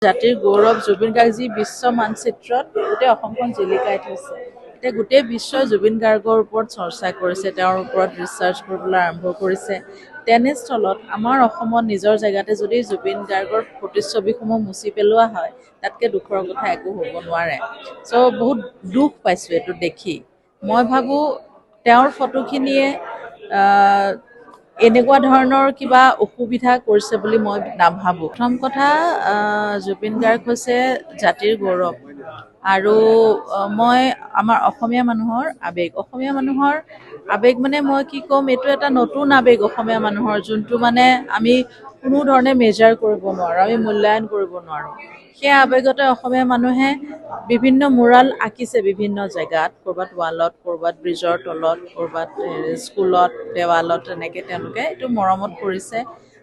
জাতিৰ গৌৰৱ জুবিন গাৰ্গ যি বিশ্ব মানচিত্ৰত গোটেই অসমখন জিলিকাই থৈছে। এতিয়া গোটেই বিশ্বই জুবিন গাৰ্গৰ ওপৰত চৰ্চা কৰিছে, তেওঁৰ ওপৰত ৰিচাৰ্চ কৰিবলৈ আৰম্ভ কৰিছে। তেনেস্থলত আমাৰ অসমত নিজৰ জেগাতে যদি জুবিন গাৰ্গৰ প্ৰতিচ্ছবিসমূহ মুচি পেলোৱা হয়, তাতকৈ দুখৰ কথা একো হ'ব নোৱাৰে। চ' বহুত দুখ পাইছোঁ এইটো দেখি। মই ভাবোঁ তেওঁৰ ফটোখিনিয়ে এনেকুৱা ধৰণৰ কিবা অসুবিধা কৰিছে বুলি মই নাভাবোঁ। প্ৰথম কথা, জুবিন গাৰ্গ হৈছে জাতিৰ গৌৰৱ আৰু মই আমাৰ অসমীয়া মানুহৰ আৱেগ মানে মই কি ক'ম, এইটো এটা নতুন আৱেগ অসমীয়া মানুহৰ, যোনটো মানে আমি কোনো ধৰণে মেজাৰ কৰিব নোৱাৰোঁ, আমি মূল্যায়ন কৰিব নোৱাৰোঁ। সেই আৱেগতে অসমীয়া মানুহে বিভিন্ন মুৰাল আঁকিছে বিভিন্ন জেগাত, ক'ৰবাত ৱালত, ক'ৰবাত ব্ৰিজৰ তলত, ক'ৰবাত স্কুলত, দেৱালত, তেনেকৈ তেওঁলোকে এইটো মৰমত কৰিছে।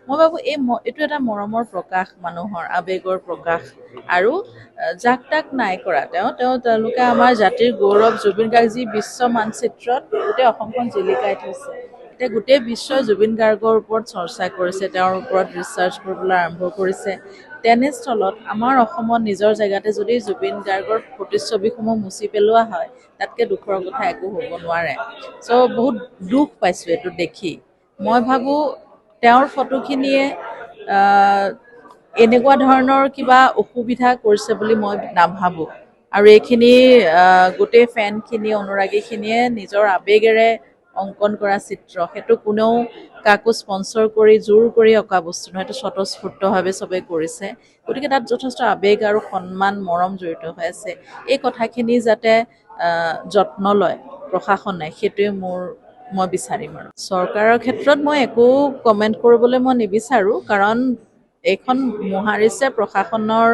মই ভাবোঁ এইটো এটা মৰমৰ প্ৰকাশ, মানুহৰ আৱেগৰ প্ৰকাশ, আৰু যাক তাক নাই কৰা। তেওঁলোকে আমাৰ জাতিৰ গৌৰৱ জুবিন গাৰ্গ যি বিশ্ব মানচিত্ৰত গোটেই অসমখন জিলিকাই থৈছে। এতিয়া গোটেই বিশ্বই জুবিন গাৰ্গৰ ওপৰত চৰ্চা কৰিছে, তেওঁৰ ওপৰত ৰিচাৰ্চ কৰিবলৈ আৰম্ভ কৰিছে। তেনেস্থলত আমাৰ অসমত নিজৰ জেগাতে যদি জুবিন গাৰ্গৰ প্ৰতিচ্ছবিসমূহ মুচি পেলোৱা হয়, তাতকৈ দুখৰ কথা একো হ'ব নোৱাৰে। চ' বহুত দুখ পাইছোঁ এইটো দেখি। মই ভাবোঁ তেওঁৰ ফটোখিনিয়ে এনেকুৱা ধৰণৰ কিবা অসুবিধা কৰিছে বুলি মই নাভাবোঁ। আৰু এইখিনি গোটেই ফেনখিনি, অনুৰাগীখিনিয়ে নিজৰ আৱেগেৰে অংকন কৰা চিত্ৰ, সেইটো কোনেও কাকো স্পনচৰ কৰি জোৰ কৰি অঁকা বস্তু নহয়, সেইটো স্বতঃস্ফূৰ্তভাৱে চবেই কৰিছে। গতিকে তাত যথেষ্ট আৱেগ আৰু সন্মান, মৰম জড়িত হৈ আছে। এই কথাখিনি যাতে যত্ন লয় প্ৰশাসনে, সেইটোৱে মই বিচাৰিম। আৰু চৰকাৰৰ ক্ষেত্ৰত মই একো কমেণ্ট কৰিবলৈ মই নিবিচাৰোঁ, কাৰণ এইখন মোহাৰিছে প্ৰশাসনৰ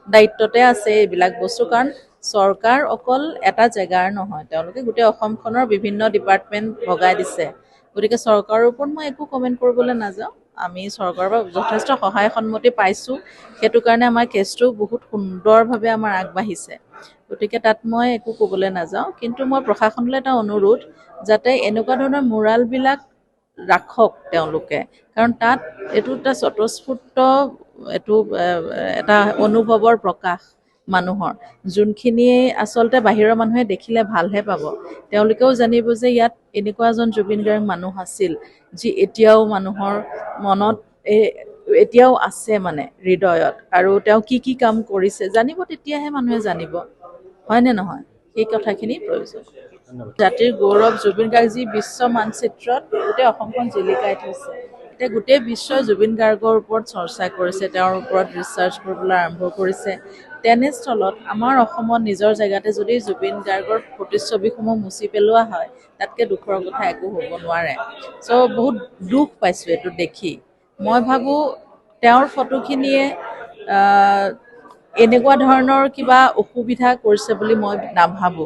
দায়িত্বতে আছে এইবিলাক বস্তু। কাৰণ চৰকাৰ অকল এটা জেগাৰ নহয়, তেওঁলোকে গোটেই অসমখনৰ বিভিন্ন ডিপাৰ্টমেণ্ট ভগাই দিছে। গতিকে চৰকাৰৰ ওপৰত মই একো কমেণ্ট কৰিবলৈ নাযাওঁ। আমি চৰকাৰৰ পৰা যথেষ্ট সহায় সন্মতি পাইছোঁ, সেইটো কাৰণে আমাৰ কেছটো বহুত সুন্দৰভাৱে আমাৰ আগবাঢ়িছে। গতিকে তাত মই একো ক'বলৈ নাযাওঁ। কিন্তু মই প্ৰশাসনলৈ এটা অনুৰোধ, যাতে এনেকুৱা ধৰণৰ মুৰালবিলাক ৰাখক তেওঁলোকে, কাৰণ তাত এইটো এটা স্বতঃস্ফূৰ্ত, এইটো এটা অনুভৱৰ প্ৰকাশ মানুহৰ, যোনখিনিয়ে আচলতে বাহিৰৰ মানুহে দেখিলে ভালহে পাব। তেওঁলোকেও জানিব যে ইয়াত এনেকুৱা এজন জুবিন গাৰ্গ মানুহ আছিল, যি এতিয়াও মানুহৰ মনত এতিয়াও আছে, মানে হৃদয়ত, আৰু তেওঁ কি কাম কৰিছে জানিব, তেতিয়াহে মানুহে জানিব, হয়নে নহয়? সেই কথাখিনি প্ৰয়োজন। জাতিৰ গৌৰৱ জুবিন গাৰ্গ যি বিশ্ব মানচিত্ৰত গোটেই অসমখন জিলিকাই থৈছে। এতিয়া গোটেই বিশ্বই জুবিন গাৰ্গৰ ওপৰত চৰ্চা কৰিছে, তেওঁৰ ওপৰত ৰিচাৰ্চ কৰিবলৈ আৰম্ভ কৰিছে। তেনেস্থলত আমাৰ অসমত নিজৰ জেগাতে যদি জুবিন গাৰ্গৰ প্ৰতিচ্ছবিসমূহ মুচি পেলোৱা হয়, তাতকৈ দুখৰ কথা একো হ'ব নোৱাৰে। চ' বহুত দুখ পাইছোঁ এইটো দেখি। মই ভাবোঁ তেওঁৰ ফটোখিনিয়ে এনেকুৱা ধৰণৰ কিবা অসুবিধা কৰিছে বুলি মই নাভাবোঁ।